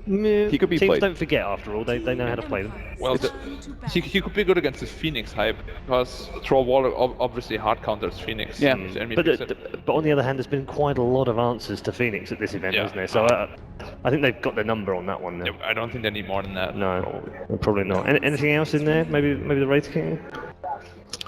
He could be Teams played. don't forget after all. They know how to play them. Well, he could be good against this Phoenix hype because Throw Wall obviously hard counters Phoenix. Yeah. But on the other hand, there's been quite a lot of answers to Phoenix at this event, hasn't there? So I think they've got their number on that one now. I don't think they need more than that. No, probably not. Anything else in there? Maybe the Wraith King?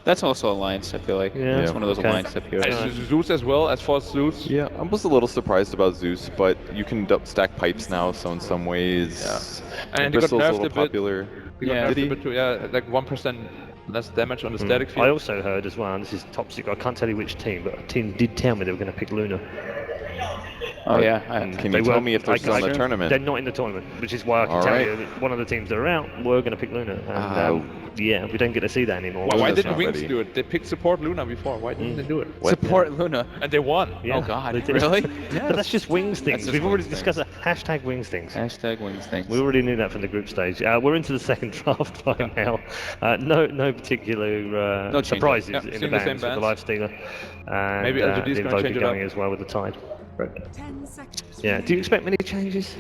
That's also Alliance, I feel like. Yeah. It's one of those Alliance type heroes. Zeus as well, as far as Zeus. Yeah, I was a little surprised about Zeus, but you can stack pipes now, so in some ways, And he got Bristol's a nerfed little a bit. popular. He got Yeah. nerfed Did he? a bit too, yeah, like 1% less damage on the static I field. also heard as well, and this is top secret, I can't tell you which team, but a team did tell me they were going to pick Luna. Oh yeah. Can you tell me if they're still in the tournament? They're not in the tournament, which is why I can tell you that one of the teams that are out were going to pick Luna. And yeah, we don't get to see that anymore. Why Luna's didn't not Wings ready. do it? They picked support Luna before. Why didn't they do it? Support Luna. And they won. Yeah, Oh god, they did. really? But that's just Wings things. just We've already Wings discussed that. Hashtag Wings things. Hashtag Wings things. We already knew that from the group stage. We're into the second draft by now. No particular No change. surprises Yeah, in the seeing the same bands with the bands. Lifestealer. And Maybe LGD is the gonna Invoker change it up. going as well with the Tide. 10 seconds. Yeah, do you expect many changes?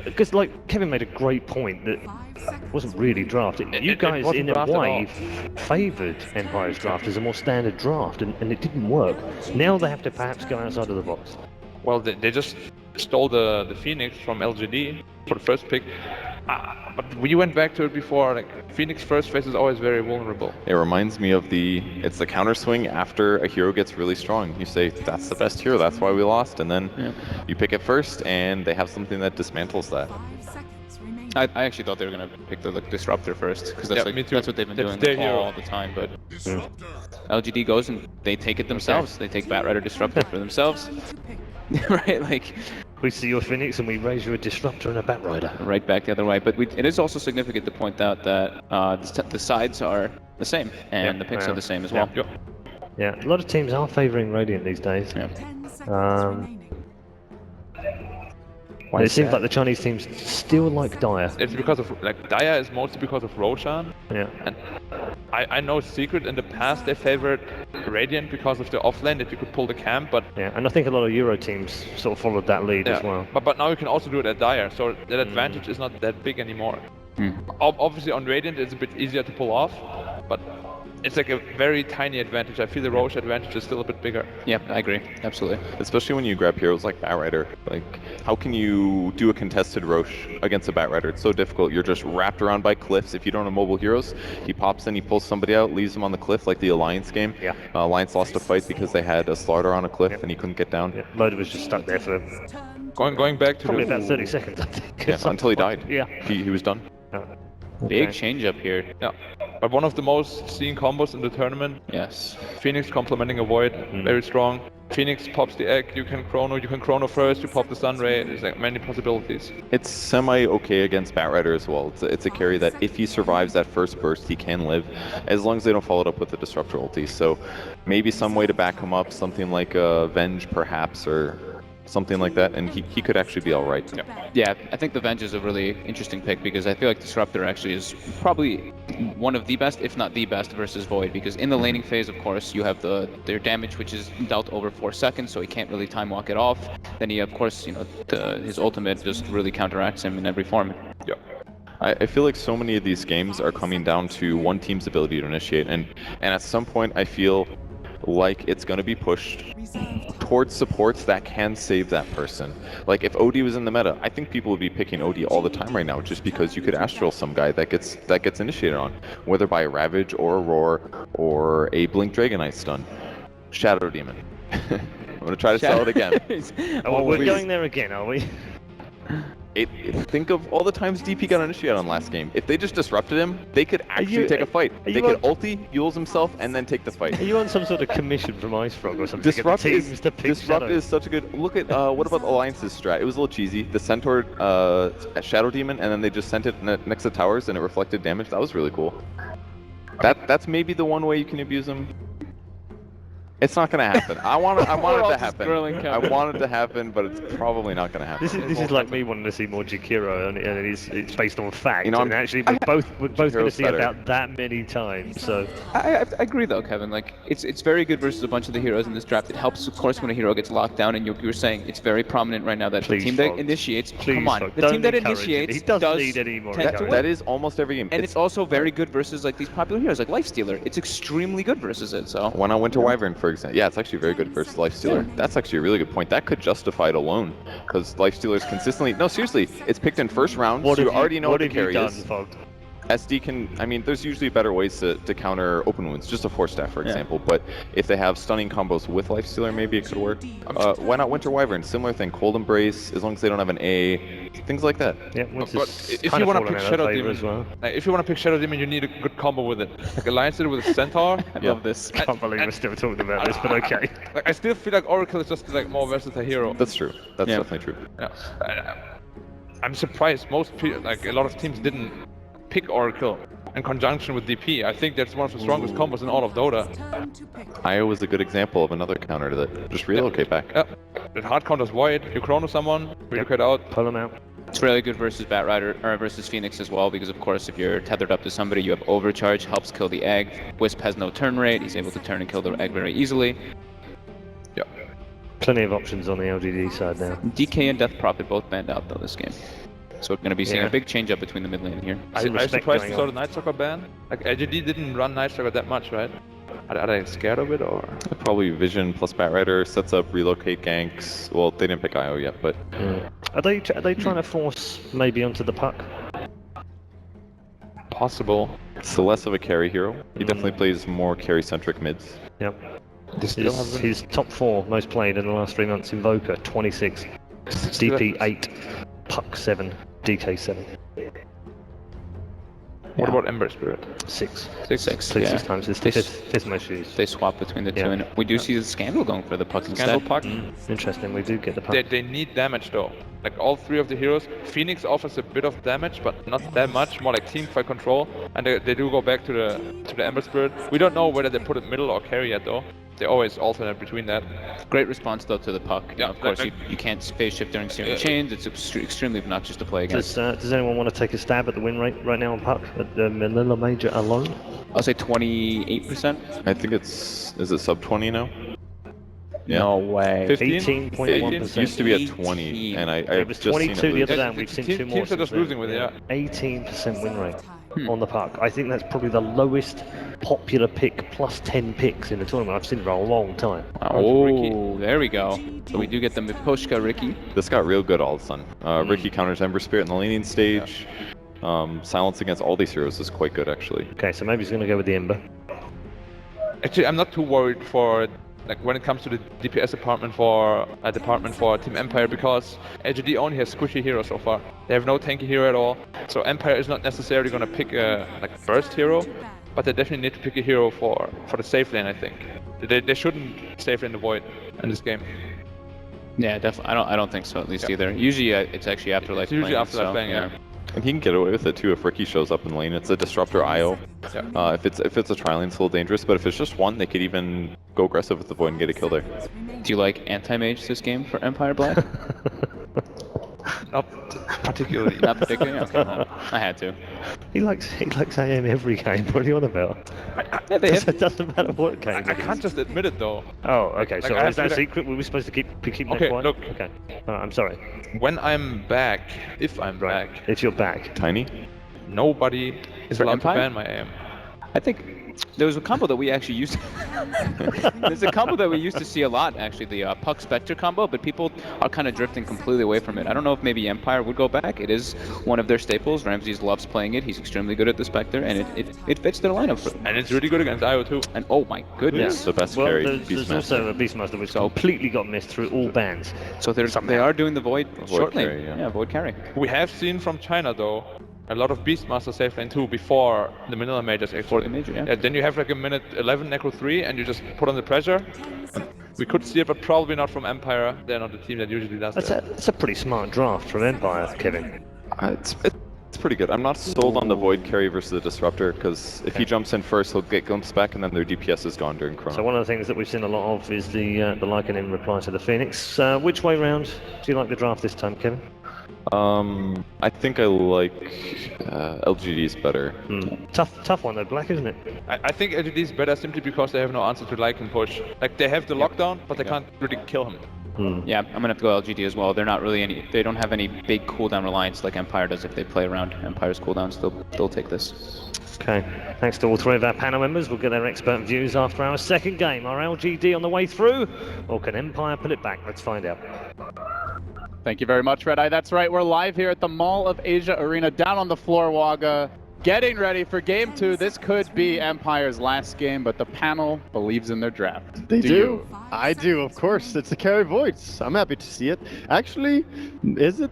Because like Kevin made a great point that 5 seconds. wasn't really drafted. You it guys, wasn't in a drafted at way, favoured Empire's draft as a more standard draft, and it didn't work. Now they have to perhaps go outside of the box. Well, they just stole the Phoenix from LGD for the first pick. But we went back to it before. Like Phoenix first phase is always very vulnerable. It reminds me of it's the counter swing after a hero gets really strong. You say, that's the best hero, that's why we lost, and then you pick it first, and they have something that dismantles that. 5 seconds remaining. I actually thought they were gonna pick the Disruptor first, because that's Yeah, me too. that's what they've been That's doing their hero. all the time. But LGD goes and they take it themselves. They take Batrider Disruptor for themselves. To pick. Right, like We see your Phoenix and we raise you a Disruptor and a Batrider. right back the other way. But it is also significant to point out that the sides are the same and the picks are the same as well. Yep. Yeah, a lot of teams are favouring Radiant these days. Yeah. 10 seconds remaining. It seems like the Chinese teams still like Dire. It's because of like Dire is mostly because of Roshan. Yeah. And I know Secret in the past they favored Radiant because of the offlane that you could pull the camp, but Yeah, and I think a lot of Euro teams sort of followed that lead as well. but now you can also do it at Dire, so that advantage is not that big anymore. Obviously on Radiant it's a bit easier to pull off, but it's like a very tiny advantage. I feel the Roche advantage is still a bit bigger. Yeah, I agree. Absolutely. Especially when you grab heroes like Batrider. Like, how can you do a contested Roche against a Batrider? It's so difficult. You're just wrapped around by cliffs. If you don't have mobile heroes, he pops in, he pulls somebody out, leaves them on the cliff like the Alliance game. Yeah. Alliance lost a fight because they had a Slaughter on a cliff and he couldn't get down. Yeah, Loader was just stuck there for Turn. Going back to probably the about 30 seconds, I think. Yeah, until he died. Yeah. He was done. Big Okay. change up here. yeah, but one of the most seen combos in the tournament. Yes. Phoenix complementing a Void, very strong. Phoenix pops the egg, you can chrono first, you pop the Sunray, there's like many possibilities. It's semi-okay against Batrider as well. It's a carry that if he survives that first burst, he can live, as long as they don't follow it up with the Disruptor ulti. So maybe some way to back him up, something like a Venge perhaps, or something like that, and he could actually be alright. Yeah, I think the Venge is a really interesting pick because I feel like Disruptor actually is probably one of the best, if not the best, versus Void. Because in the laning phase, of course, you have their damage, which is dealt over 4 seconds, so he can't really time walk it off. Then he, of course, his ultimate just really counteracts him in every form. Yeah. I feel like so many of these games are coming down to one team's ability to initiate, and at some point I feel like it's going to be pushed Reserved. towards supports that can save that person. Like if OD was in the meta, I think people would be picking OD all the time right now just because you could Astral some guy that gets initiated on, whether by a Ravage or a Roar or a Blink Dragonite stun. Shadow Demon. I'm going to try to sell it again. Oh, we're please. going there again, are we? Think of all the times DP got initiated on last game. If they just disrupted him, they could actually take a fight. They could ulti, Yules himself, and then take the fight. Are you on some sort of commission from Ice Frog or something? Disrupt to get the teams to pick Disrupt Shadow? is such a good look at. What about Alliance's strat? It was a little cheesy. The Centaur Shadow Demon, and then they just sent it next to towers, and it reflected damage. That was really cool. That's maybe the one way you can abuse them. It's not gonna happen. I want it to happen. grilling I Kevin. want it to happen, but it's probably not gonna happen. This is like me wanting to see more Jakiro, and it's based on fact. You know, and actually, we're both going to Jakiro's see better. about that many times. So I agree though, Kevin. Like it's very good versus a bunch of the heroes in this draft. It helps, of course, when a hero gets locked down. And you were saying it's very prominent right now that Please, the team that Fox. initiates. Please, come on, Fox, the don't team that encourage him. initiates He doesn't does need any more tend to encouragement. win. That is almost every game. And it's also very good versus like these popular heroes like Lifestealer. It's extremely good versus it. So When on Winter Wyvern, for example, yeah, it's actually very good versus Lifestealer. That's actually a really good point. That could justify it alone, because Lifestealer's consistently. No, seriously, it's picked in first round, so you already know what the carry is. Fox? SD can, I mean, there's usually better ways to counter open wounds, just a 4-staff, for example, but if they have stunning combos with Lifestealer, maybe it could work. Why not Winter Wyvern? Similar thing, Cold Embrace, as long as they don't have an A, things like that. Yeah, But if you want to pick Shadow Demon, as well. like, if you want to pick Shadow Demon, you need a good combo with it. Like Alliance did with a Centaur. I love this. Can't believe we're still talking about this, but okay. Like, I still feel like Oracle is just like more versatile hero. That's true. That's Yeah. definitely true. Yeah. I'm surprised most people, like a lot of teams, didn't pick Oracle in conjunction with DP. I think that's one of the strongest combos in all of Dota. Turn to pick. Io was a good example of another counter to that. Just relocate back. Yeah. It hard counters Void, you chrono someone, relocate out. Pull them out. It's really good versus Batrider or versus Phoenix as well, because of course if you're tethered up to somebody, you have overcharge, helps kill the egg. Wisp has no turn rate, he's able to turn and kill the egg very easily. Yeah. Plenty of options on the LGD side now. DK and Death Prophet both banned out though this game. So we're going to be seeing Yeah. a big change up between the mid lane here. I Some was respect surprised going to saw on. the Night Stalker ban. Like LGD didn't run Night Stalker that much, right? Are they scared of it or? Probably Vision plus Batrider sets up relocate ganks. Well, they didn't pick Io yet, but Are they trying to force maybe onto the puck? Possible. it's less of a carry hero. He definitely plays more carry-centric mids. Yep. They still haven't. His top 4 most played in the last 3 months: Invoker 26, DP 8, Puck 7, DK 7, What about Ember Spirit? 6. Six, Played yeah. 6 times. It's They the s- fifth most used. They swap between the two, Yeah. and we do see the Scandal going for the puck Scandal instead. Puck. Interesting. We do get the puck. They need damage though. Like all 3 of the heroes, Phoenix offers a bit of damage, but not that much. More like team fight control, and they do go back to the Ember Spirit. We don't know whether they put it middle or carry yet though. They always alternate between that. Great response though to the puck. Yeah, Of course, like- you can't phase shift during searing chains. It's extremely obnoxious to play against. Does anyone want to take a stab at the win rate right now on puck at the Manila Major alone? I'll say 28%. I think is it sub 20 now? Yeah. No way. 15? 18.1%. It used to be at 20, and It I've was just seen 22 it the lose. other day, and we've seen 2 more. Teams are just since then. losing with it, yeah. 18% win rate on the puck. I think that's probably the lowest popular pick plus 10 picks in the tournament I've seen for a long time. Oh, there we go. So we do get the Miposhka Ricky. This got real good all of a sudden. Ricky counters Ember Spirit in the laning stage. Silence against all these heroes is quite good, actually. Okay, so maybe he's going to go with the Ember. Actually, I'm not too worried for like when it comes to the DPS department for Team Empire, because LGD only has squishy heroes so far. They have no tanky hero at all. So Empire is not necessarily going to pick a like burst hero, but they definitely need to pick a hero for the safe lane. I think they shouldn't safe lane the Void in this game. Yeah, definitely. I don't think so at least either. Usually it's actually Afterlife. It's usually playing, Afterlife so, playing, yeah. And he can get away with it too if Ricky shows up in lane. It's a disruptor IO. Yeah. If it's a tri lane, it's a little dangerous. But if it's just one, they could even go aggressive with the Void and get a kill there. Do you like anti-mage this game for Empire Black? Not particularly. Not particularly. Okay, well, I had to. He likes AM every game. What are you on about? Yeah, they have. It doesn't matter what game. I it is. can't just admit it though. Oh, okay. Like, So I have is that to- secret? Were we supposed to keep that Okay, quiet? look. Okay. I'm sorry. When I'm back, if I'm Right. back, If you're back. Tiny? nobody is For allowed Empire? to ban my AM. I think there was a combo that we actually used. There's a combo that we used to see a lot, actually, the Puck Spectre combo, but people are kind of drifting completely away from it. I don't know if maybe Empire would go back. It is one of their staples. Ramses loves playing it. He's extremely good at the Spectre, and it fits their lineup. And it's really good against IO too. And oh my goodness. The best Well, carry, there's also a Beastmaster which completely got missed through all bans. So they are doing the Void shortly. carry, yeah. Void carry. We have seen from China though, a lot of Beastmaster safe lane 2 before the Manila Majors For actually. the major, yeah. Then you have like a minute 11 Necro 3 and you just put on the pressure. We could see it, but probably not from Empire. They're not the team that usually does That's that. a pretty smart draft from Empire, Kevin. It's pretty good. I'm not sold on the Void carry versus the Disruptor, because if he jumps in first, he'll get glimpsed back, and then their DPS is gone during Chrono. So one of the things that we've seen a lot of is the Lycan in reply to the Phoenix. Which way round do you like the draft this time, Kevin? I think I like LGD's better. Tough one though, Black, isn't it? I think LGD is better simply because they have no answer to Lycan push. Like, they have the lockdown, but they can't really kill him. Yeah, I'm gonna have to go LGD as well. They're not really they don't have any big cooldown reliance like Empire does. If they play around Empire's cooldowns, they'll take this. Okay, thanks to all three of our panel members. We'll get their expert views after our second game. Are LGD on the way through, or can Empire pull it back? Let's find out. Thank you very much, Red Eye. That's right, we're live here at the Mall of Asia Arena, down on the floor, Waga. Getting ready for game 2. This could be Empire's last game, but the panel believes in their draft. They do. you? I do, of course. It's a carry voice. I'm happy to see it. Actually, is it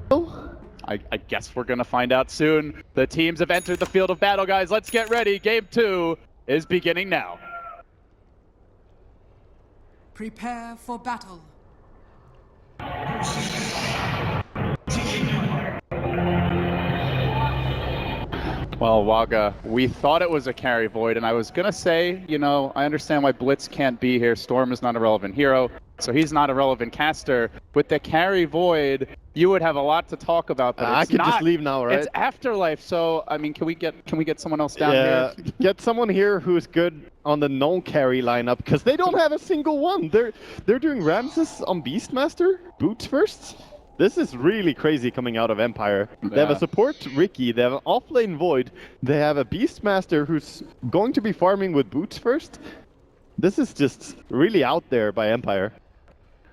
though? I guess we're gonna find out soon. The teams have entered the field of battle, guys. Let's get ready. Game 2 is beginning now. Prepare for battle. Well, Waga, we thought it was a carry void, and I was gonna say, you know, I understand why Blitz can't be here. Storm is not a relevant hero, so he's not a relevant caster. With the carry void, you would have a lot to talk about, but I it's can not. just leave now, right? It's Afterlife, so I mean, can we get someone else down Yeah, here? get someone here who's good on the no-carry lineup, because they don't have a single one. They're doing Ramses on Beastmaster, boots first. This is really crazy coming out of Empire. They have a support Ricky, they have an offlane Void, they have a Beastmaster who's going to be farming with boots first. This is just really out there by Empire.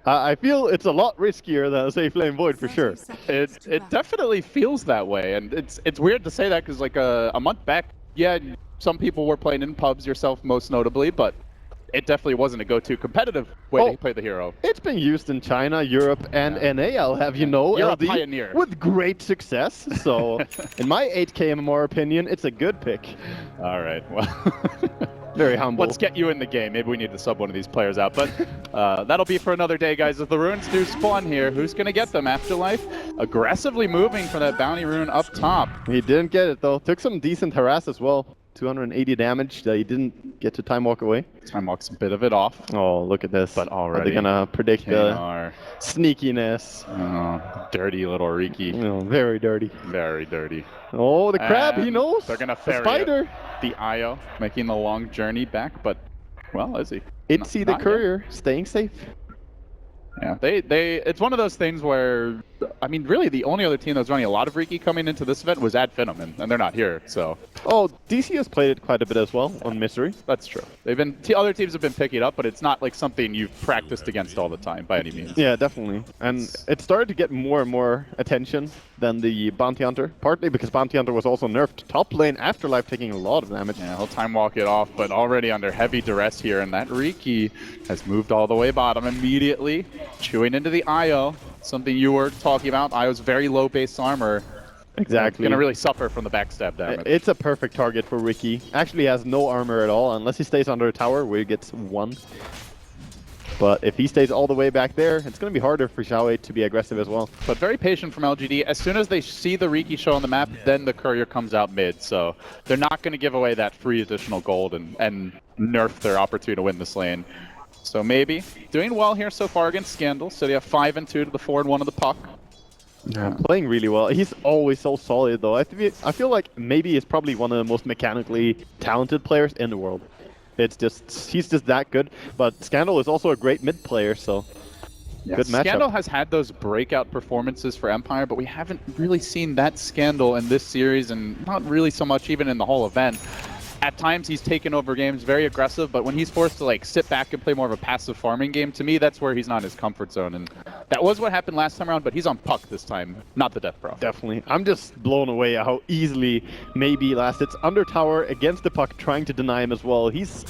I feel it's a lot riskier than a safe lane Void for sure. It definitely feels that way, and it's weird to say that because like a month back, yeah, some people were playing in pubs, yourself most notably, but it definitely wasn't a go-to competitive way to play the hero. It's been used in China, Europe, and NA, I'll have you know. You're LD, a pioneer. with great success. So, in my 8K MMR opinion, it's a good pick. All right, well, Very humble. let's get you in the game. Maybe we need to sub one of these players out, but that'll be for another day, guys. As the runes do spawn here, who's going to get them? Afterlife aggressively moving for that bounty rune up top. He didn't get it, though. Took some decent harass as well. 280 damage that he didn't get to time walk away. Time walks a bit of it off. Oh, look at this. But Are already, they gonna predict the KNR. sneakiness? Oh, dirty little Riki. Oh, very dirty. Very dirty. Oh, the crab, he And knows. They're gonna the ferry spider. the Io, making the long journey back, but, well, is he? Itzy the Not yet. courier, staying safe. Yeah, it's one of those things where, I mean, really the only other team that was running a lot of Riki coming into this event was Adfinum, and they're not here, so. Oh, DC has played it quite a bit as well on Mystery. That's true. Other teams have been picking it up, but it's not like something you've practiced against all the time by any means. Yeah, definitely. And it started to get more and more attention than the Bounty Hunter, partly because Bounty Hunter was also nerfed. Top lane Afterlife taking a lot of damage. Yeah, he'll time walk it off, but already under heavy duress here, and that Riki has moved all the way bottom immediately, chewing into the Io. Something you were talking about. Io's very low base armor. Exactly. Gonna really suffer from the backstab damage. It's a perfect target for Ricky. Actually has no armor at all, unless he stays under a tower where he gets 1. But if he stays all the way back there, it's going to be harder for Xiaowei to be aggressive as well. But very patient from LGD. As soon as they see the Riki show on the map, then the courier comes out mid. So they're not going to give away that free additional gold and nerf their opportunity to win this lane. So maybe doing well here so far against Scandal. So they have 5 and 2 to the 4 and 1 of the puck. Yeah, playing really well. He's always so solid though. I feel like maybe he's probably one of the most mechanically talented players in the world. He's just that good. But Scandal is also a great mid player, so good matchup. Scandal has had those breakout performances for Empire, but we haven't really seen that Scandal in this series, and not really so much even in the whole event. At times he's taken over games very aggressive, but when he's forced to like sit back and play more of a passive farming game, to me that's where he's not in his comfort zone. And that was what happened last time around, but he's on puck this time, not the Death Prophet. Definitely. I'm just blown away at how easily maybe last it's under tower against the puck, trying to deny him as well. He's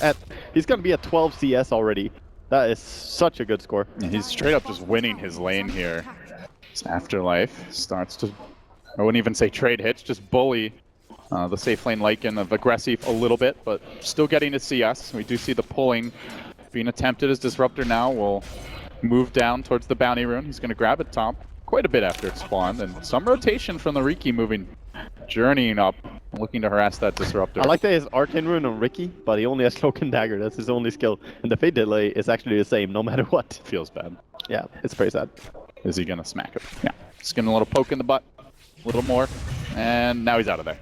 gonna be at 12 CS already. That is such a good score. And he's straight up just winning his lane here. Afterlife starts to, I wouldn't even say trade hits, just bully the safe lane Lycan of aggressive a little bit, but still getting to CS. We do see the pulling being attempted as Disruptor now will move down towards the bounty rune. He's going to grab it top quite a bit after it spawned, and some rotation from the Riki moving journeying up, looking to harass that Disruptor. I like that he has Arcane Rune on Ricky, but he only has Cloak and Dagger. That's his only skill. And the Fate Delay is actually the same, no matter what. Feels bad. Yeah, it's pretty sad. Is he gonna smack him? Yeah. Just getting a little poke in the butt. A little more. And now he's out of there.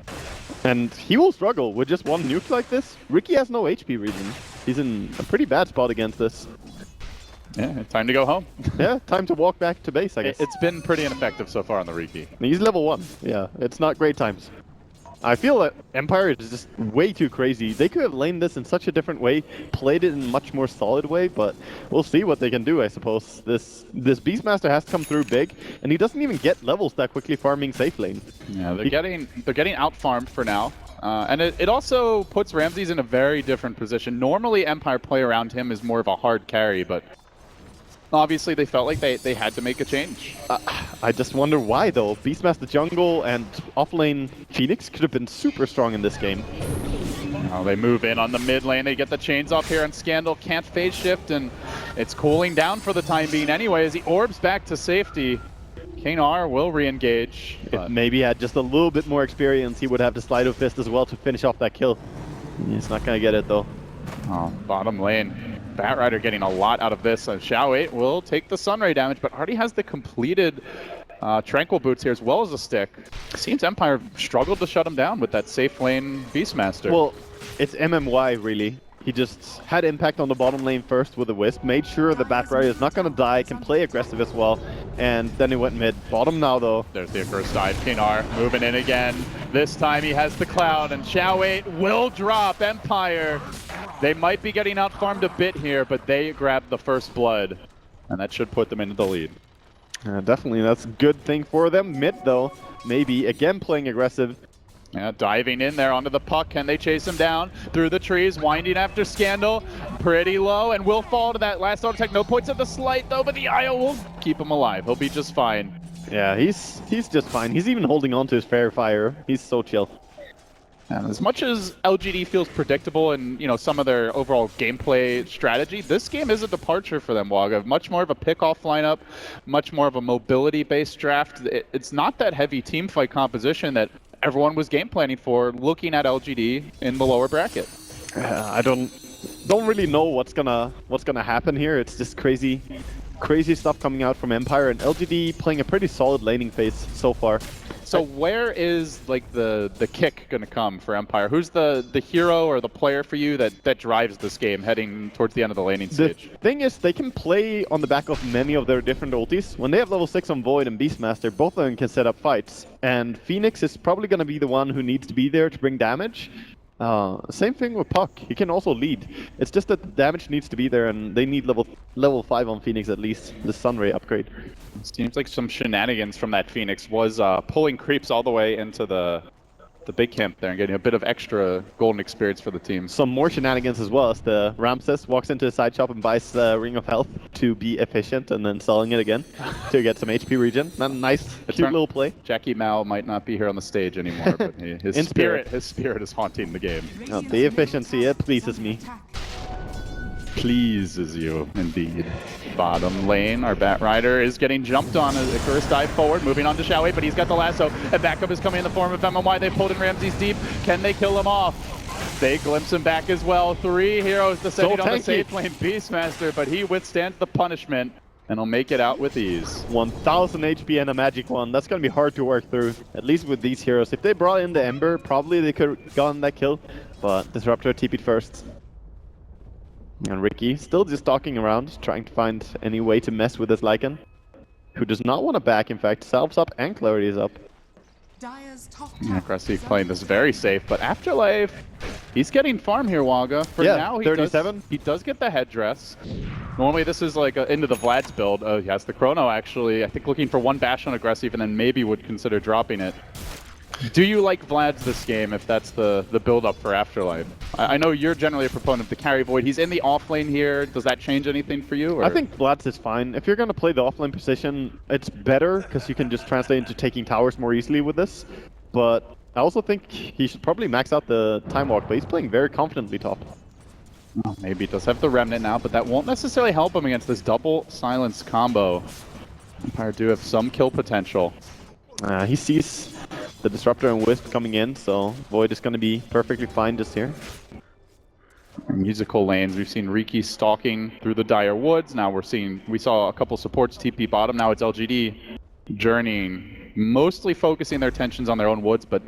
And he will struggle with just one nuke like this. Ricky has no HP reason. He's in a pretty bad spot against this. Yeah, time to go home. Yeah, time to walk back to base, I guess. It's been pretty ineffective so far on the Riki. He's level 1. Yeah, it's not great times. I feel that Empire is just way too crazy. They could have laned this in such a different way, played it in a much more solid way, but we'll see what they can do, I suppose. This Beastmaster has to come through big, and he doesn't even get levels that quickly farming safe lane. Yeah, they're getting out farmed for now. And it also puts Ramses in a very different position. Normally Empire play around him is more of a hard carry, but obviously they felt like they had to make a change. I just wonder why though. Beastmaster jungle and offlane Phoenix could have been super strong in this game. Now they move in on the mid lane, they get the chains off here, and Scandal can't phase shift, and it's cooling down for the time being anyway as he orbs back to safety. Kanar will re-engage. If maybe he had just a little bit more experience, he would have the Sleight of Fist as well to finish off that kill. He's not gonna get it though. Oh, bottom lane. Batrider getting a lot out of this. Xiao 8 will take the Sunray damage, but already has the completed Tranquil Boots here as well as a stick. Seems Empire struggled to shut him down with that safe lane Beastmaster. Well, it's MMY really. He just had impact on the bottom lane first with a Wisp, made sure the Batrider is not going to die, can play aggressive as well, and then he went mid. Bottom now though. There's the first dive. Kanar moving in again. This time he has the Cloud, and Xiao 8 will drop Empire. They might be getting out farmed a bit here, but they grabbed the first blood, and that should put them into the lead. Definitely, that's a good thing for them. Mid though, maybe again playing aggressive. Yeah, diving in there onto the puck. Can they chase him down through the trees? Winding after Scandal. Pretty low and will fall to that last auto attack. No points of the slight though, but the IO will keep him alive. He'll be just fine. Yeah, he's just fine. He's even holding on to his fair fire. He's so chill. And as much as LGD feels predictable in, you know, some of their overall gameplay strategy, this game is a departure for them, Waga. Much more of a pick-off lineup, much more of a mobility-based draft. It's not that heavy team fight composition that everyone was game planning for, looking at LGD in the lower bracket. I don't really know what's gonna happen here. It's just crazy stuff coming out from Empire, and LGD playing a pretty solid laning phase so far. So where is like the kick gonna come for Empire? Who's the hero or the player for you that drives this game heading towards the end of the laning stage? The thing is, they can play on the back of many of their different ultis. When they have level 6 on Void and Beastmaster, both of them can set up fights. And Phoenix is probably gonna be the one who needs to be there to bring damage. Same thing with Puck. He can also lead. It's just that the damage needs to be there, and they need level 5 on Phoenix at least. The Sunray upgrade. Seems like some shenanigans from that Phoenix was pulling creeps all the way into the big camp there and getting a bit of extra golden experience for the team. Some more shenanigans as well, as the Ramses walks into a side shop and buys the Ring of Health to be efficient, and then selling it again to get some HP regen. Nice, cute little play. Jackie Mao might not be here on the stage anymore, but his spirit is haunting the game. The efficiency, it pleases me. Pleases you, indeed. Bottom lane, our Batrider is getting jumped on as a first dive forward, moving on to Xiao 8, but he's got the lasso, and backup is coming in the form of MMY. They pulled in Ramses deep. Can they kill him off? They glimpse him back as well. 3 heroes descending on the safe lane Beastmaster, but he withstands the punishment, and he'll make it out with ease. 1000 HP and a magic one. That's going to be hard to work through, at least with these heroes. If they brought in the Ember, probably they could have gotten that kill, but Disruptor TP'd first. And Ricky still just stalking around, trying to find any way to mess with this Lycan, who does not want to back, in fact. Salve's up and Clarity is up. Cressy playing this very safe, but Afterlife, he's getting farm here, Waga. For now, he 37. He does get the headdress. Normally this is like into the Vlad's build. Oh, he has the Chrono actually. I think looking for one bash on aggressive and then maybe would consider dropping it. Do you like Vlad's this game if that's the build-up for Afterlife? I know you're generally a proponent of the carry Void. He's in the off-lane here. Does that change anything for you? Or? I think Vlad's is fine. If you're going to play the off-lane position, it's better because you can just translate into taking towers more easily with this. But I also think he should probably max out the Time Walk, but he's playing very confidently top. Oh, maybe he does have the Remnant now, but that won't necessarily help him against this double silence combo. Empire do have some kill potential. He sees The Disruptor and Wisp coming in, so Void is going to be perfectly fine just here. Musical lanes. We've seen Riki stalking through the dire woods. Now we saw a couple supports TP bottom. Now it's LGD journeying, mostly focusing their attentions on their own woods, but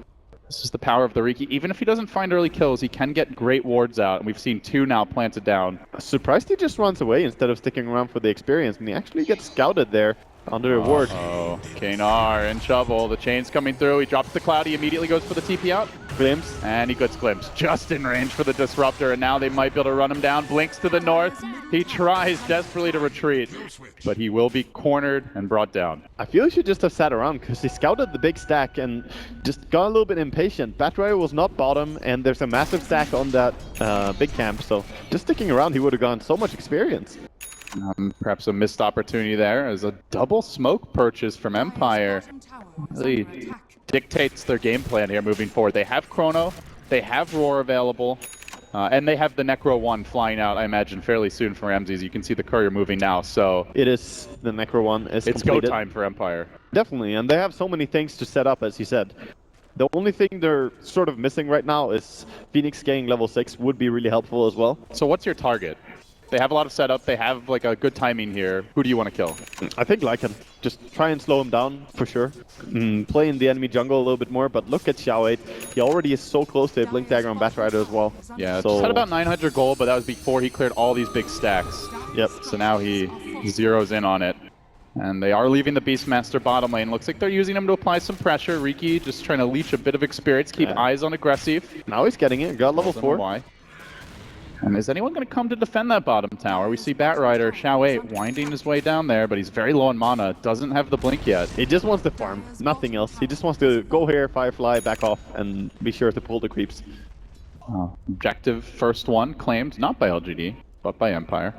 this is the power of the Riki. Even if he doesn't find early kills, he can get great wards out, and we've seen 2 now planted down. Surprised he just runs away instead of sticking around for the experience, and he actually gets scouted there under a ward. Oh, Kanar and Shovel. The chain's coming through. He drops the Cloud. He immediately goes for the TP out. Glimpse. And he gets Glimpse just in range for the Disruptor, and now they might be able to run him down. Blinks to the north. He tries desperately to retreat, but he will be cornered and brought down. I feel he should just have sat around because he scouted the big stack and just got a little bit impatient. Batrider was not bottom, and there's a massive stack on that big camp, so just sticking around he would have gotten so much experience. Perhaps a missed opportunity there as a double smoke purchase from Empire really dictates their game plan here moving forward. They have Chrono, they have Roar available, and they have the Necro 1 flying out, I imagine, fairly soon from Ramses. You can see the courier moving now, so... It is, the Necro 1 is it's completed. go time for Empire. Definitely, and they have so many things to set up, as you said. The only thing they're sort of missing right now is Phoenix getting level 6 would be really helpful as well. So what's your target? They have a lot of setup, they have like a good timing here. Who do you want to kill? I think Lycan. Just try and slow him down, for sure. Play in the enemy jungle a little bit more, but look at Xiao 8. He already is so close to a Blink Dagger on Batrider as well. Yeah, so... just had about 900 gold, but that was before he cleared all these big stacks. Yep. So now he zeroes in on it. And they are leaving the Beastmaster bottom lane. Looks like they're using him to apply some pressure. Riki just trying to leech a bit of experience, keep eyes on aggressive. Now he's getting it, got level 4. Why. And is anyone going to come to defend that bottom tower? We see Batrider, Xiao 8 winding his way down there, but he's very low on mana, doesn't have the blink yet. He just wants to farm, nothing else. He just wants to go here, Firefly, back off, and be sure to pull the creeps. Objective first one claimed, not by LGD, but by Empire.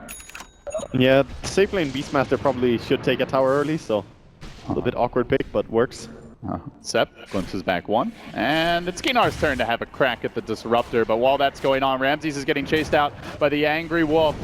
Yeah, safe lane Beastmaster probably should take a tower early, so a little bit awkward pick, but works. Sep glimpses back 1, and it's Kinar's turn to have a crack at the Disruptor, but while that's going on, Ramses is getting chased out by the Angry Wolf.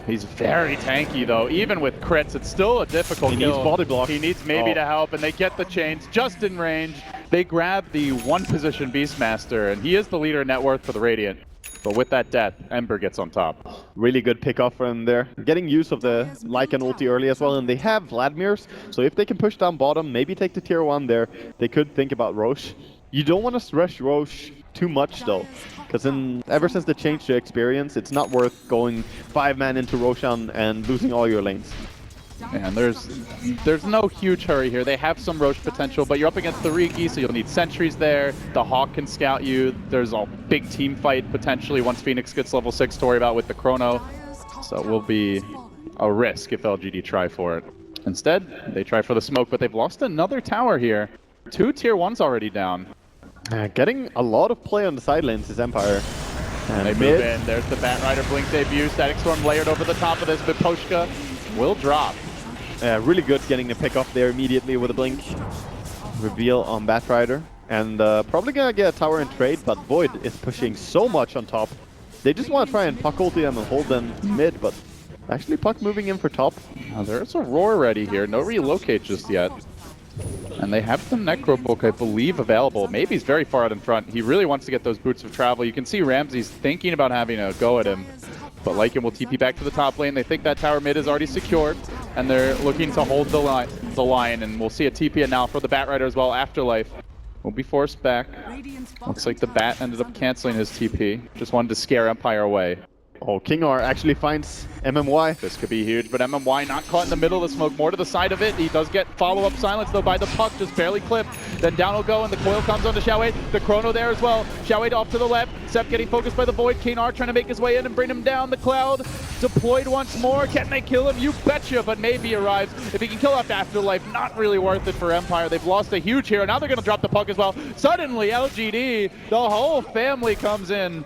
He's very tanky though, even with crits, it's still a difficult kill. He needs body block. He needs maybe to help, and they get the chains just in range. They grab the 1-position Beastmaster, and he is the leader in net worth for the Radiant. But with that death, Ember gets on top. Really good pick off from there. Getting use of the Lycan ulti early as well, and they have Vladimir's, so if they can push down bottom, maybe take the tier 1 there, they could think about Roche. You don't want to rush Roche too much though, because ever since the change to experience, it's not worth going 5-man into Roshan and losing all your lanes. And there's no huge hurry here. They have some Roche potential, but you're up against the Riki, so you'll need sentries there. The Hawk can scout you. There's a big team fight potentially once Phoenix gets level 6 to worry about with the Chrono. So it will be a risk if LGD try for it. Instead, they try for the smoke, but they've lost another tower here. 2 tier 1s already down. Getting a lot of play on the side lanes is Empire. And they move in. There's the Batrider Blink debut. Static Storm layered over the top of this, but Poshka will drop. Really good getting the pick off there immediately with a blink. Reveal on Batrider. And probably gonna get a tower in trade, but Void is pushing so much on top. They just want to try and Puck ulti them and hold them mid, but actually Puck moving in for top. Now there's a Roar ready here. No relocate just yet. And they have the Necro Book, I believe, available. Maybe he's very far out in front. He really wants to get those boots of travel. You can see Ramses thinking about having a go at him. But Lycan will TP back to the top lane. They think that tower mid is already secured, and they're looking to hold the line. And we'll see a TP now for the Batrider as well. Afterlife will be forced back. Looks like the Bat ended up canceling his TP. Just wanted to scare Empire away. Oh, Kingar actually finds MMY. This could be huge, but MMY not caught in the middle of the smoke, more to the side of it. He does get follow-up silence, though, by the Puck, just barely clipped. Then down will go, and the coil comes onto Xiao 8. The Chrono there as well. Xiao 8 off to the left. Sep getting focused by the Void. Kinar trying to make his way in and bring him down. The Cloud deployed once more. Can they kill him? You betcha, but maybe arrives. If he can kill off Afterlife, not really worth it for Empire. They've lost a huge hero. Now they're going to drop the Puck as well. Suddenly, LGD, the whole family comes in.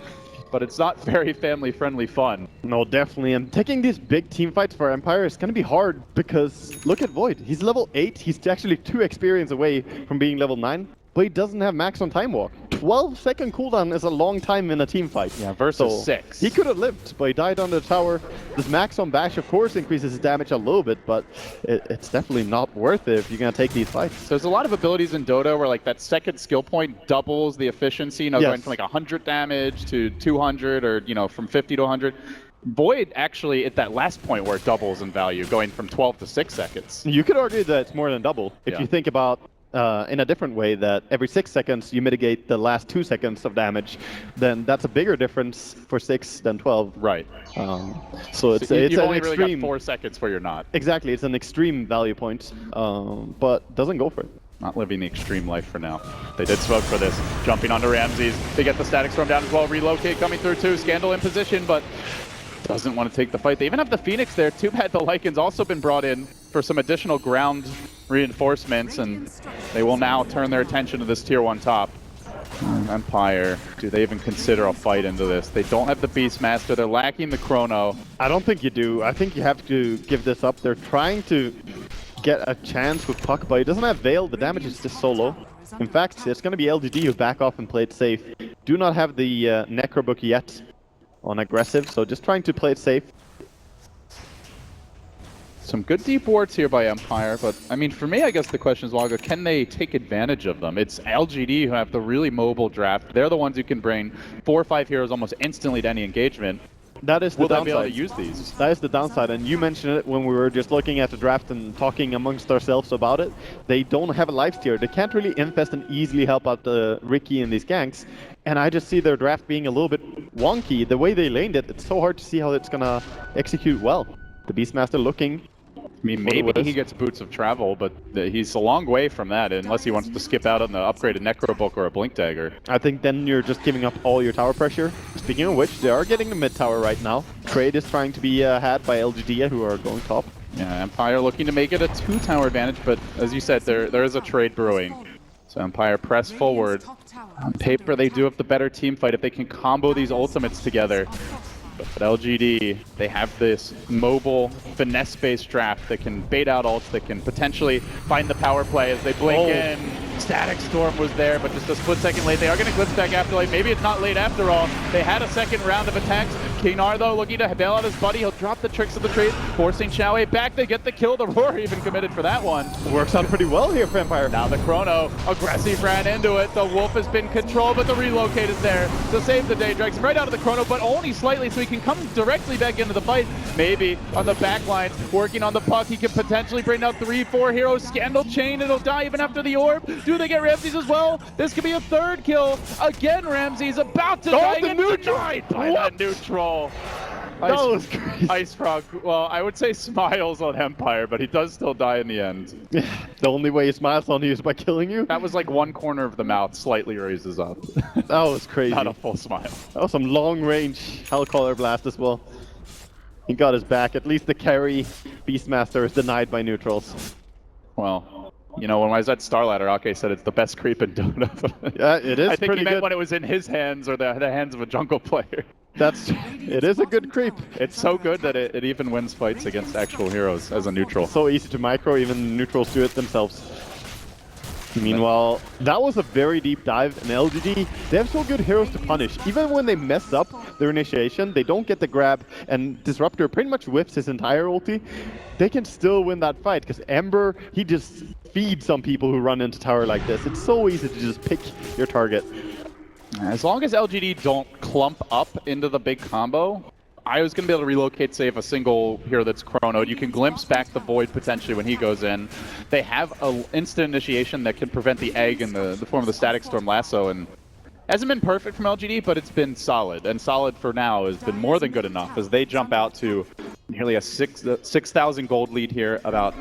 But it's not very family-friendly fun. No, definitely. And taking these big team fights for Empire is going to be hard because look at Void. He's level 8. He's actually 2 experience away from being level 9. but he doesn't have max on time walk. 12-second cooldown is a long time in a team fight. Yeah, versus 6. He could have lived, but he died on the tower. This max on bash, of course, increases his damage a little bit, but it's definitely not worth it if you're going to take these fights. So there's a lot of abilities in Dota where like that second skill point doubles the efficiency, Yes. going from like 100 damage to 200 or, from 50 to 100. Void actually at that last point where it doubles in value, going from 12 to 6 seconds. You could argue that it's more than double if you think about in a different way that every 6 seconds you mitigate the last 2 seconds of damage, then that's a bigger difference for 6 than 12. Right. So it's you've an only extreme. really got 4 seconds where you're not. Exactly, it's an extreme value point, but doesn't go for it. Not living the extreme life for now. They did smoke for this. Jumping onto Ramses. They get the Static Storm down as well. Relocate coming through too. Scandal in position, but doesn't want to take the fight. They even have the Phoenix there. Too bad the Lycan's also been brought in for some additional ground reinforcements, and they will now turn their attention to this tier 1 top. Empire, do they even consider a fight into this? They don't have the Beastmaster. They're lacking the Chrono. I don't think you do. I think you have to give this up. They're trying to get a chance with Puck, but he doesn't have Veil. The damage is just so low. In fact, it's going to be LGD who back off and play it safe. Do not have the Necrobook yet on aggressive, so just trying to play it safe. Some good deep wards here by Empire, but I mean, for me, I guess the question is, Waga, can they take advantage of them? It's LGD who have the really mobile draft. They're the ones who can bring 4 or 5 heroes almost instantly to any engagement. That is the Will they downside. be able to use these? That is the downside, and you mentioned it when we were just looking at the draft and talking amongst ourselves about it. They don't have a life steer. They can't really infest and easily help out Ricky in these ganks, and I just see their draft being a little bit wonky. The way they laned it, it's so hard to see how it's gonna execute well. The Beastmaster looking. I mean, maybe he gets Boots of Travel, but he's a long way from that, unless he wants to skip out on the upgraded Necrobook or a Blink Dagger. I think then you're just giving up all your tower pressure. Speaking of which, they are getting the mid tower right now. Trade is trying to be had by LGD, who are going top. Yeah, Empire looking to make it a 2-tower advantage, but as you said, there is a trade brewing. So Empire press forward. On paper, they do have the better team fight if they can combo these ultimates together. But LGD, they have this mobile, finesse-based draft that can bait out ults, that can potentially find the power play as they blink in. Static Storm was there, but just a split second late. They are going to glitch back Afterlife. Maybe it's not late after all. They had a second round of attacks. Kinar, though, looking to bail out his buddy. He'll drop the tricks of the trade, forcing Xiaowei back. They get the kill. The Roar even committed for that one. Works out pretty well here for Empire. Now the Chrono, aggressive ran into it. The Wolf has been controlled, but the relocate is there to save the day. Drags him right out of the Chrono, but only slightly, so he can come directly back into the fight. Maybe on the back line, working on the Puck, he can potentially bring down 3-4 heroes. Scandal chain, it'll die even after the orb. Do they get Ramses as well? This could be a 3rd kill. Again, Ramses about to die. The neutral! By that neutral. That was crazy. Ice Frog, well, I would say smiles on Empire, but he does still die in the end. The only way he smiles on you is by killing you? That was like one corner of the mouth slightly raises up. That was crazy. Not a full smile. That was some long-range Hellcaller blast as well. He got his back. At least the carry Beastmaster is denied by neutrals. Well, when I was at Starladder, Ake said it's the best creep in Dota. Yeah, it is. I think pretty he meant good. when it was in his hands or the hands of a jungle player. It is a good creep. It's so good that it even wins fights against actual heroes as a neutral. So easy to micro, even neutrals do it themselves. Meanwhile, that was a very deep dive, and LGD, they have so good heroes to punish. Even when they mess up their initiation, they don't get the grab, and Disruptor pretty much whips his entire ulti. They can still win that fight, because Ember, he just feeds some people who run into tower like this. It's so easy to just pick your target. As long as LGD don't clump up into the big combo, I was going to be able to relocate, save a single hero that's chronoed. You can glimpse back the Void potentially when he goes in. They have an instant initiation that can prevent the egg in the form of the Static Storm Lasso, and hasn't been perfect from LGD, but it's been solid. And solid for now has been more than good enough as they jump out to nearly a 6,000 gold lead here, about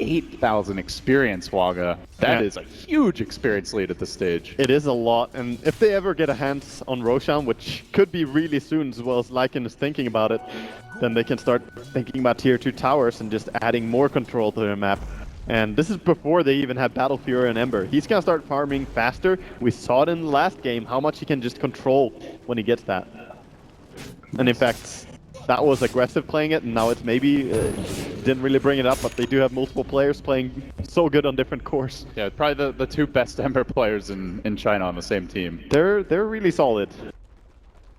8,000 experience, Waga. That is a huge experience lead at this stage. It is a lot, and if they ever get a hands on Roshan, which could be really soon as well as Lycan is thinking about it, then they can start thinking about tier 2 towers and just adding more control to their map. And this is before they even have Battle Fury and Ember. He's gonna start farming faster. We saw it in the last game, how much he can just control when he gets that. And in fact, that was aggressive playing it, and now it's maybe didn't really bring it up, but they do have multiple players playing so good on different cores. Yeah, probably the two best Ember players in China on the same team. They're really solid.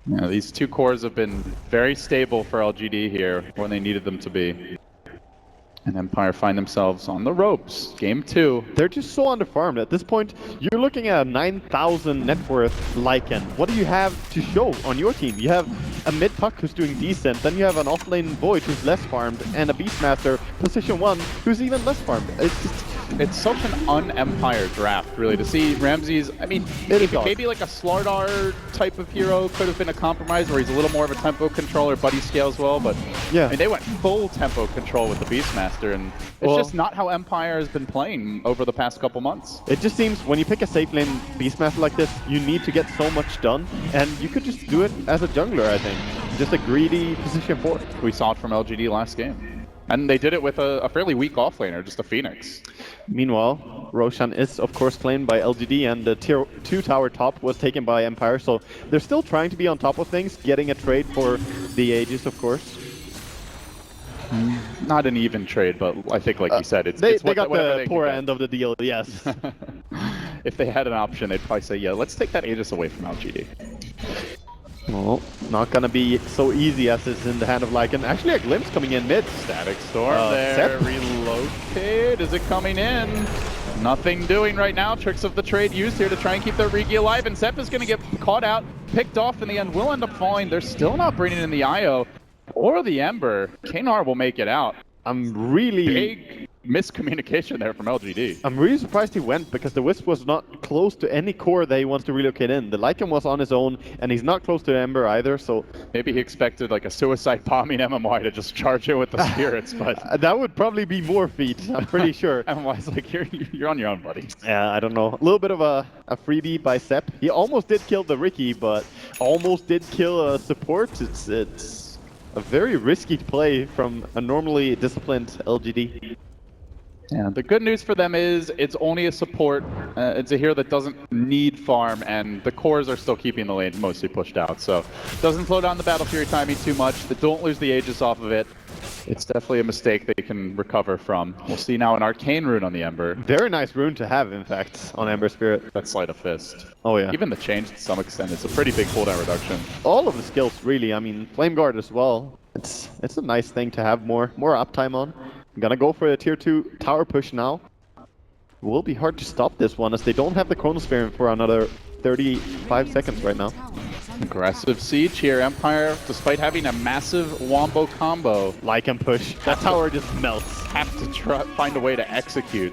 Yeah, these two cores have been very stable for LGD here when they needed them to be. And Empire find themselves on the ropes. Game 2. They're just so underfarmed. At this point, you're looking at a 9,000 net worth Lycan. What do you have to show on your team? You have a mid puck who's doing decent, then you have an offlane Void who's less farmed, and a Beastmaster, position 1, who's even less farmed. It's such an un-Empire draft, really, to see Ramses. I mean, maybe like a Slardar type of hero could have been a compromise, where he's a little more of a tempo controller, but he scales well. But yeah, I mean, they went full tempo control with the Beastmaster, and it's just not how Empire has been playing over the past couple months. It just seems when you pick a safe lane Beastmaster like this, you need to get so much done, and you could just do it as a jungler, I think. Just a greedy position 4. We saw it from LGD last game. And they did it with a fairly weak offlaner, just a Phoenix. Meanwhile, Roshan is of course claimed by LGD, and the tier 2 tower top was taken by Empire, so they're still trying to be on top of things, getting a trade for the Aegis, of course. Not an even trade, but I think, like you said, they got the poor end of the deal, yes. If they had an option, they'd probably say, yeah, let's take that Aegis away from LGD. Well, not gonna be so easy as it's in the hand of Lycan. Actually, a glimpse coming in mid. Static Storm there. Sep. Relocate. Is it coming in? Nothing doing right now. Tricks of the trade used here to try and keep their Riki alive, and Sep is going to get caught out, picked off in the end, will end up falling. They're still not bringing in the IO or the Ember. Kanar will make it out. I'm really... Big miscommunication there from LGD. I'm really surprised he went, because the Wisp was not close to any core that he wants to relocate in. The Lycan was on his own, and he's not close to Ember either, so... Maybe he expected like a suicide bombing MMY to just charge in with the spirits, but... that would probably be more feat, I'm pretty sure. MMY's like, you're on your own, buddy. Yeah, I don't know. A little bit of a freebie by Sep. He almost did kill the Riki, but almost did kill a support. It's a very risky play from a normally disciplined LGD. Yeah, the good news for them is it's only a support. It's a hero that doesn't need farm, and the cores are still keeping the lanes mostly pushed out. So doesn't slow down the Battle Fury timing too much. They don't lose the Aegis off of it. It's definitely a mistake they can recover from. We'll see now an Arcane Rune on the Ember. Very nice rune to have, in fact, on Ember Spirit. That's Sleight of Fist. Oh yeah. Even the change to some extent, it's a pretty big cooldown reduction. All of the skills, really. I mean, Flame Guard as well. It's a nice thing to have more uptime on. I'm gonna go for a tier 2 tower push now. It will be hard to stop this one, as they don't have the Chronosphere for another 35 seconds right now. Aggressive siege here. Empire, despite having a massive wombo combo, Lycan push. That tower just melts. Have to find a way to execute.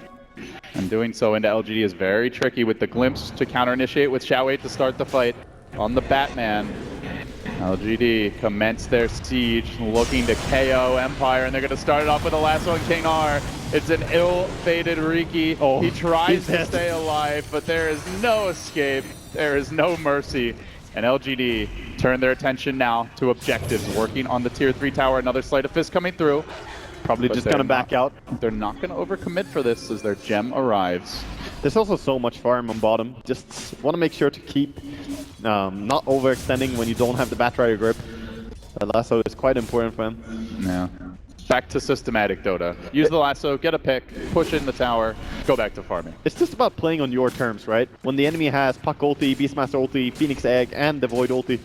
And doing so into LGD is very tricky, with the glimpse to counter-initiate with Xiaowei to start the fight on the Batman. LGD commence their siege, looking to KO Empire, and they're going to start it off with the last one, King R. It's an ill-fated Riki. Oh, he tries to stay alive, but there is no escape. There is no mercy. And LGD turn their attention now to objectives, working on the tier 3 tower. Another Sleight of Fist coming through. Probably just gonna back out. They're not going to overcommit for this as their gem arrives. There's also so much farm on bottom. Just want to make sure to keep not overextending when you don't have the Batrider grip. The lasso is quite important for him. Yeah. Back to systematic Dota. Use the lasso, get a pick, push in the tower, go back to farming. It's just about playing on your terms, right? When the enemy has Puck ulti, Beastmaster ulti, Phoenix Egg, and the Void ulti,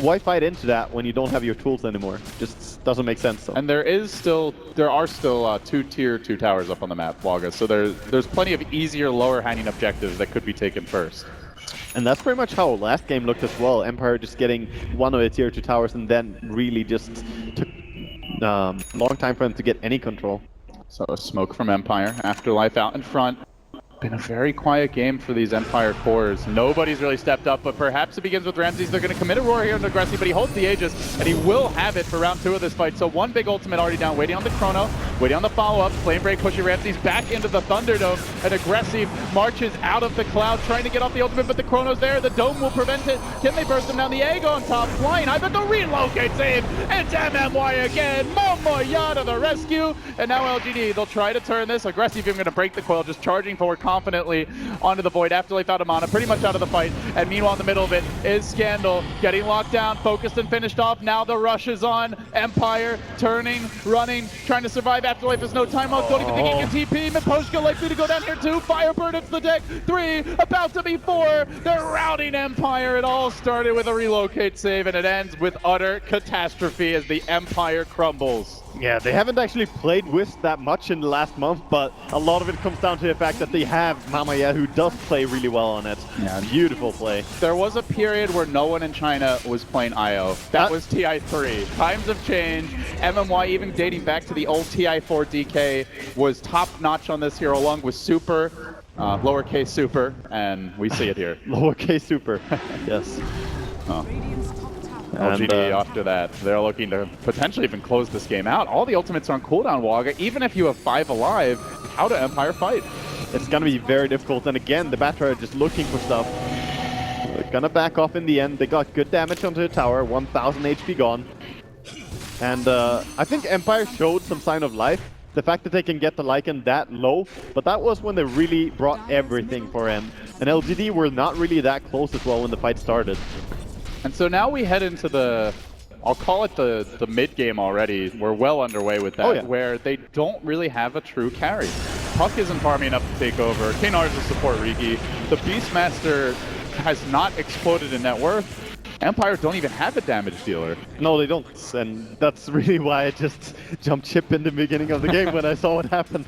why fight into that when you don't have your tools anymore? Just doesn't make sense. So. And there are still 2 tier 2 towers up on the map, Waga, so there's plenty of easier lower hanging objectives that could be taken first. And that's pretty much how last game looked as well. Empire just getting one of the tier 2 towers, and then really just took long time for them to get any control. So a smoke from Empire, Afterlife out in front. Been a very quiet game for these Empire cores. Nobody's really stepped up, but perhaps it begins with Ramses. They're going to commit a roar here into Aggressive, but he holds the Aegis, and he will have it for round 2 of this fight. So one big ultimate already down, waiting on the Chrono, waiting on the follow-up. Flame Break pushing Ramses back into the Thunderdome, and Aggressive marches out of the cloud, trying to get off the ultimate, but the Chrono's there. The Dome will prevent it. Can they burst him down? The egg on top, flying high, but the relocate save. It's MMY again. Momoya to the rescue, and now LGD, they'll try to turn this. Aggressive even going to break the coil, just charging forward confidently onto the Void. Afterlife out of mana, pretty much out of the fight. And meanwhile, in the middle of it is Scandal, getting locked down, focused and finished off. Now the rush is on. Empire turning, running, trying to survive. Afterlife is no timeout. Don't even think he can TP. Miposhka likely to go down here too. Firebird hits the deck. 3, about to be 4. They're routing Empire. It all started with a relocate save, and it ends with utter catastrophe as the Empire crumbles. Yeah, they haven't actually played Wisp that much in the last month, but a lot of it comes down to the fact that they have Mamaya, who does play really well on it. Yeah, beautiful play. There was a period where no one in China was playing IO. That was TI3. Times have changed. MMY, even dating back to the old TI4 DK, was top-notch on this hero, along with Super, lowercase Super, and we see it here. Lowercase Super, yes. LGD after that, they're looking to potentially even close this game out. All the ultimates are on cooldown, Waga. Even if you have 5 alive, how do Empire fight? It's going to be very difficult. And again, the Batter are just looking for stuff. They're going to back off in the end. They got good damage onto the tower, 1000 HP gone. And I think Empire showed some sign of life. The fact that they can get the Lycan that low, but that was when they really brought everything for him. And LGD were not really that close as well when the fight started. And so now we head into the, I'll call it the mid-game already. We're well underway with that, where they don't really have a true carry. Puck isn't farming enough to take over. Kanar is to support Riki. The Beastmaster has not exploded in net worth. Empire don't even have a damage dealer. No, they don't. And that's really why I just jumped ship in the beginning of the game when I saw what happened.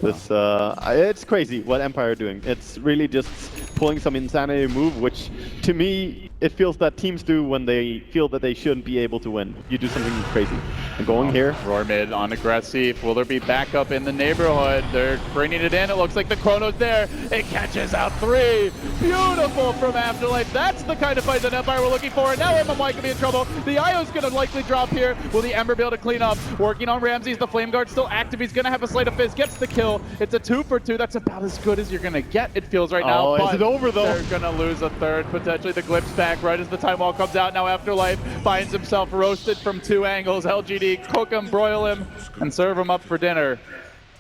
This, it's crazy what Empire are doing. It's really just pulling some insanity move, which to me, it feels that teams do when they feel that they shouldn't be able to win. You do something crazy. And going here. Roar mid on aggressive. Will there be backup in the neighborhood? They're bringing it in. It looks like the Chrono's there. It catches out 3. Beautiful from Afterlife. That's the kind of fight that Empire were looking for. And now MMY can be in trouble. The IO's going to likely drop here. Will the Ember be able to clean up? Working on Ramses. The Flame Guard still active. He's going to have a Sleight of Fist. Gets the kill. It's a 2 for 2. That's about as good as you're going to get, it feels right now. Oh, is it over though? They're going to lose a third. Potentially the Glimpse back right as the time wall comes out. Now Afterlife finds himself roasted from 2 angles. LGD cook him, broil him, and serve him up for dinner.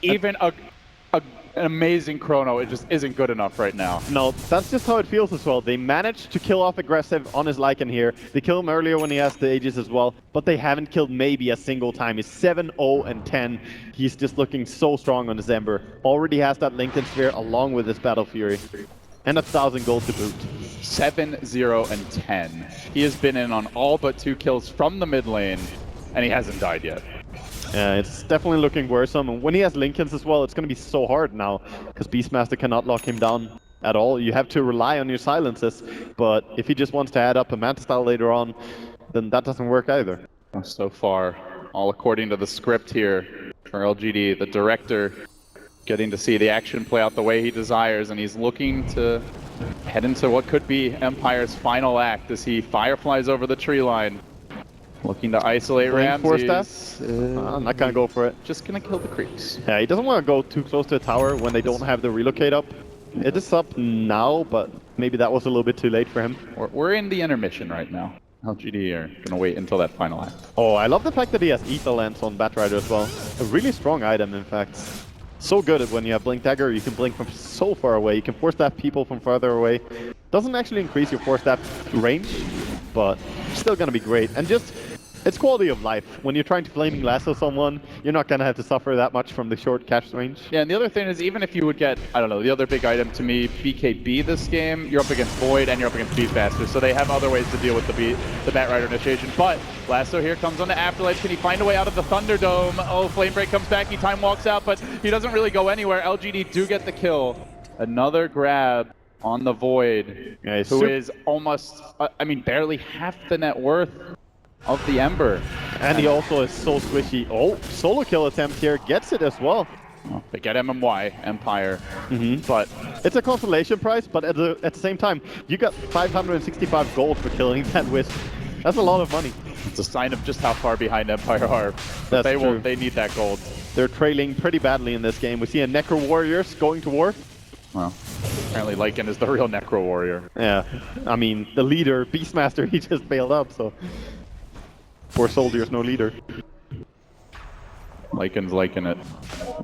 Even an amazing Chrono, it just isn't good enough right now. No, that's just how it feels as well. They managed to kill off aggressive on his Lycan here. They killed him earlier when he has the Aegis as well, but they haven't killed maybe a single time. He's 7-0-10. He's just looking so strong on his Ember. Already has that Lincoln Sphere along with his Battle Fury. And 1,000 gold to boot. 7-0-10. He has been in on all but 2 kills from the mid lane, and he hasn't died yet. Yeah, it's definitely looking worrisome. And when he has Lincolns as well, it's going to be so hard now, because Beastmaster cannot lock him down at all. You have to rely on your silences, but if he just wants to add up a Manta Style later on, then that doesn't work either. So far, all according to the script here for LGD, the director getting to see the action play out the way he desires, and he's looking to head into what could be Empire's final act as he fireflies over the tree line. Looking to isolate Ramses. I'm not gonna go for it. Just gonna kill the creeps. Yeah, he doesn't want to go too close to the tower when they don't have the relocate up. It is up now, but maybe that was a little bit too late for him. We're in the intermission right now. LGD are gonna wait until that final act. Oh, I love the fact that he has Ether Lance on Batrider as well. A really strong item, in fact. So good at when you have Blink Dagger, you can blink from so far away. You can force stab people from further away. Doesn't actually increase your force stab range, but still gonna be great. And just, it's quality of life. When you're trying to Flaming Lasso someone, you're not gonna have to suffer that much from the short catch range. Yeah, and the other thing is, even if you would get, I don't know, the other big item to me, BKB this game, you're up against Void and you're up against Beastmaster, so they have other ways to deal with the Batrider initiation. But Lasso here comes on to Afterlife. Can he find a way out of the Thunderdome? Oh, Flame Break comes back, he time walks out, but he doesn't really go anywhere. LGD do get the kill. Another grab on the Void, yeah, who is almost, I mean, barely half the net worth of the Ember. And he also is so squishy. Oh, solo kill attempt here, gets it as well. Well, they get MMY, Empire, but it's a consolation prize, but at the same time, you got 565 gold for killing that Wisp. That's a lot of money. It's a sign of just how far behind Empire are. But they need that gold. They're trailing pretty badly in this game. We see a Necro Warriors going to war. Well, apparently Lycan is the real Necro Warrior. Yeah, I mean, the leader, Beastmaster, he just bailed up, so... Poor soldiers, no leader. Lycan's liking it.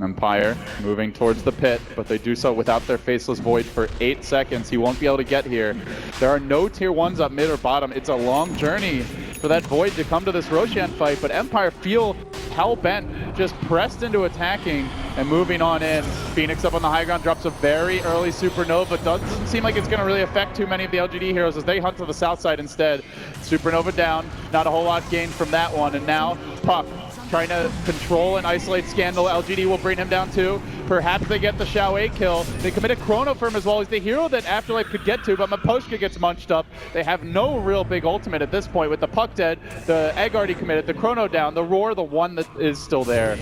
Empire moving towards the pit, but they do so without their Faceless Void for 8 seconds. He won't be able to get here. There are no tier 1s up mid or bottom. It's a long journey for that Void to come to this Roshan fight, but Empire feel hell-bent, just pressed into attacking and moving on in. Phoenix up on the high ground, drops a very early supernova. Doesn't seem like it's going to really affect too many of the LGD heroes as they hunt to the south side instead. Supernova down, not a whole lot gained from that one. And now Puck trying to control and isolate Scandal. LGD will bring him down too. Perhaps they get the Xiao 8 kill. They commit a Chrono for him as well. He's the hero that Afterlife could get to, but Miposhka gets munched up. They have no real big ultimate at this point with the Puck dead, the Egg already committed, the Chrono down, the Roar, the one that is still there.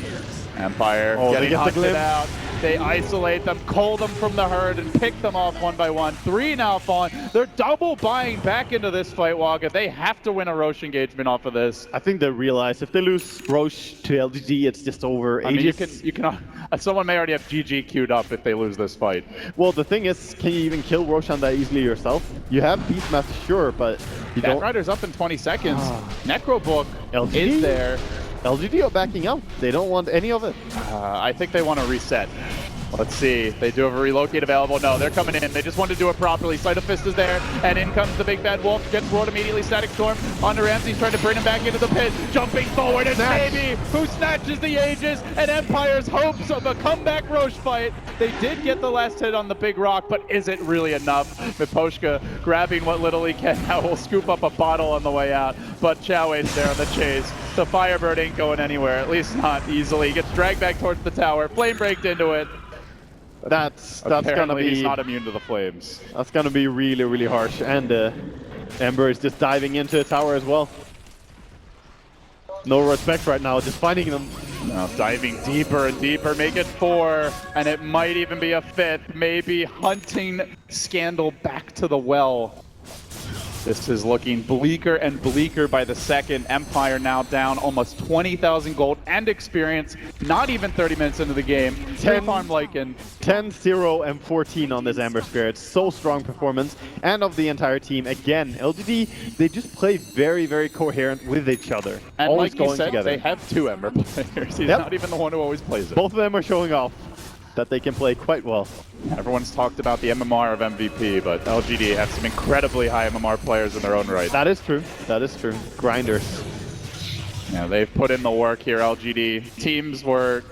Empire getting hunted out. They isolate them, cull them from the herd, and pick them off one by one. 3 now falling. They're double buying back into this fight, Wagga. They have to win a Roche engagement off of this. I think they realize if they lose Roche to LGD, it's just over. I mean, you can someone may already have GG queued up if they lose this fight. Well, the thing is, can you even kill Roshan that easily yourself? You have Beastmaster, sure, but you don't. Rider's up in 20 seconds. Necrobook LGD? is there. LGD are backing out. They don't want any of it. I think they want to reset. Let's see. They do have a relocate available. No, they're coming in. They just want to do it properly. Sight of Fist is there, and in comes the big bad wolf. Gets roared immediately. Static Storm onto Ramsey's trying to bring him back into the pit. Jumping forward, it's Navy who snatches the Aegis, and Empire's hopes of a comeback Roche fight. They did get the last hit on the big rock, but is it really enough? Miposhka grabbing what little he can now will scoop up a bottle on the way out, but Choway's there on the chase. The Firebird ain't going anywhere, at least not easily. He gets dragged back towards the tower. Flame breaked into it. That's Apparently gonna be. He's not immune to the flames. That's gonna be really, really harsh. And Ember is just diving into the tower as well. No respect right now, just finding them. Now diving deeper and deeper, make it 4, and it might even be a 5th. Maybe hunting Scandal back to the well. This is looking bleaker and bleaker by the second. Empire now down almost 20,000 gold and experience. Not even 30 minutes into the game. 10 farm Lycan. 10, 0, and 14 on this Amber Spirit. So strong performance. And of the entire team. Again, LGD, they just play very, very coherent with each other. And always like you going said, together. they have 2 Ember players. He's not even the one who always plays it. Both of them are showing off that they can play quite well. Everyone's talked about the MMR of MVP, but LGD have some incredibly high MMR players in their own right. That is true. That is true. Grinders. Yeah, they've put in the work here, LGD. Teams were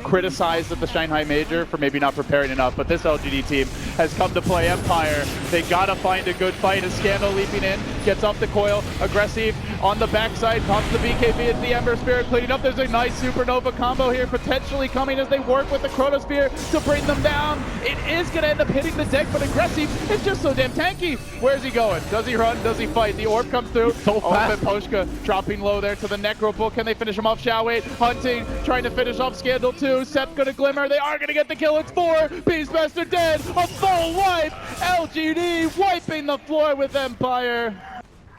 criticized at the Shanghai Major for maybe not preparing enough, but this LGD team has come to play Empire. They gotta find a good fight. As Scandal leaping in, gets off the coil, aggressive on the backside, pops the BKB into the Ember Spirit, cleaning up. There's a nice Supernova combo here, potentially coming as they work with the Chronosphere to bring them down. It is gonna end up hitting the deck, but aggressive is just so damn tanky. Where's he going? Does he run? Does he fight? The orb comes through. So fast. Poshka dropping low there to the Necrobook. Can they finish him off? Xiao 8 hunting, trying to finish off Scandal 2. Sep's gonna glimmer. They are gonna get the kill. It's 4. Beastmaster dead. A full wipe. LGD wiping the floor with Empire.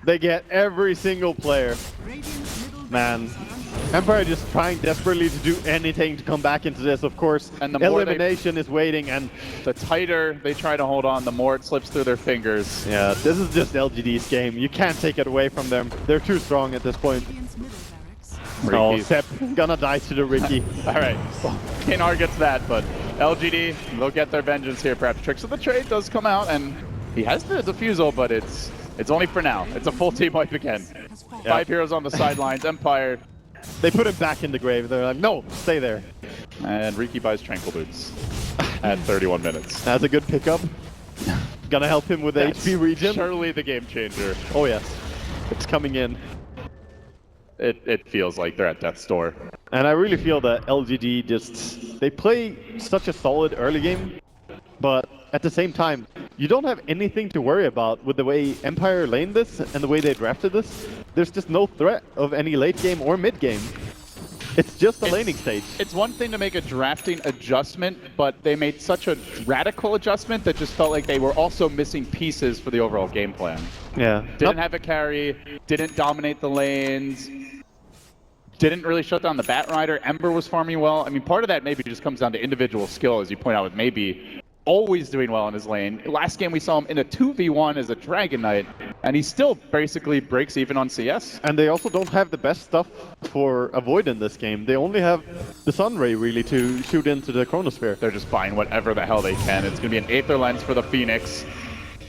They get every single player. Man. Empire just trying desperately to do anything to come back into this, of course. And the more elimination is waiting, and the tighter they try to hold on, the more it slips through their fingers. yeah, this is just LGD's game. You can't take it away from them. They're too strong at this point. Oh, Sep gonna die to the Ricky. All right, well, KNR gets that, but LGD, they'll get their vengeance here. Perhaps Tricks of the Trade does come out, and he has the defusal, but it's only for now. It's a full team wipe again. 5 heroes on the sidelines. Empire. They put him back in the grave. They're like, no, stay there. And Riki buys Tranquil Boots at 31 minutes. That's a good pickup. Gonna help him with the HP regen. Surely the game changer. Oh yes, it's coming in. It feels like they're at death's door. And I really feel that LGD just, they play such a solid early game, but at the same time, you don't have anything to worry about with the way Empire laned this and the way they drafted this. There's just no threat of any late game or mid game. It's just a laning stage. It's one thing to make a drafting adjustment, but they made such a radical adjustment that just felt like they were also missing pieces for the overall game plan. Yeah. Didn't have a carry, didn't dominate the lanes, didn't really shut down the Bat Rider. Ember was farming well. I mean, part of that maybe just comes down to individual skill, as you point out, with maybe always doing well in his lane. Last game we saw him in a 2v1 as a Dragon Knight, and he still basically breaks even on CS. And they also don't have the best stuff for Avoid in this game. They only have the Sunray really to shoot into the Chronosphere. They're just buying whatever the hell they can. It's going to be an Aether Lens for the Phoenix.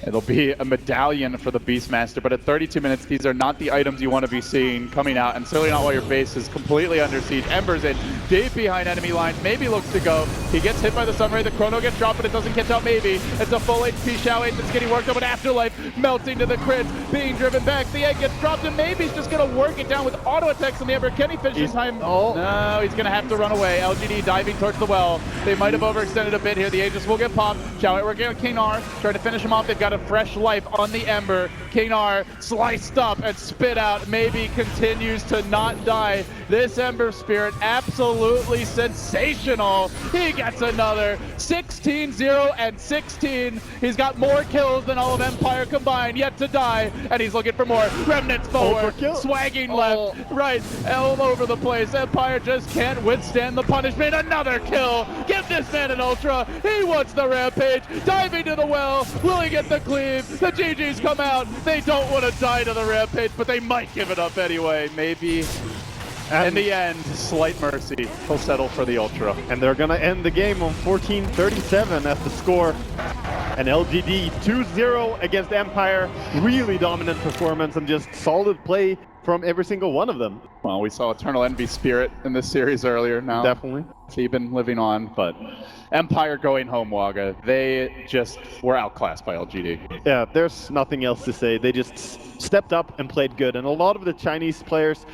It'll be a medallion for the Beastmaster, but at 32 minutes, these are not the items you want to be seeing coming out, and certainly not while your base is completely under siege. Ember's in, deep behind enemy lines, maybe looks to go. He gets hit by the Sunray, the Chrono gets dropped, but it doesn't catch out maybe. It's a full HP Shao Eight that's getting worked up, but Afterlife melting to the crits, being driven back. The egg gets dropped, and maybe he's just going to work it down with auto attacks on the Ember. Can he finish in time? No, he's going to have to run away. LGD diving towards the well. They might have overextended a bit here. The Aegis will get popped. Shao Eight working on King R, trying to finish him off. They've got a fresh life on the Ember. King R sliced up and spit out. Maybe continues to not die. This Ember Spirit absolutely sensational. He gets another 16-0 and 16. He's got more kills than all of Empire combined, yet to die, and he's looking for more. Remnants forward, swagging left, right, all over the place. Empire just can't withstand the punishment. Another kill. Give this man an ultra. He wants the rampage. Diving to the well. Will he get the cleave? The GGs come out. They don't want to die to the rampage, but they might give it up anyway. Maybe. In the end, slight mercy. He'll settle for the ultra. And they're gonna end the game on 14-37 as the score. And LGD 2-0 against Empire. Really dominant performance and just solid play from every single one of them. Well, we saw Eternal Envy Spirit in this series earlier. Now, definitely. He's been living on, but Empire going home, Waga. They just were outclassed by LGD. Yeah, there's nothing else to say. They just stepped up and played good. And a lot of the Chinese players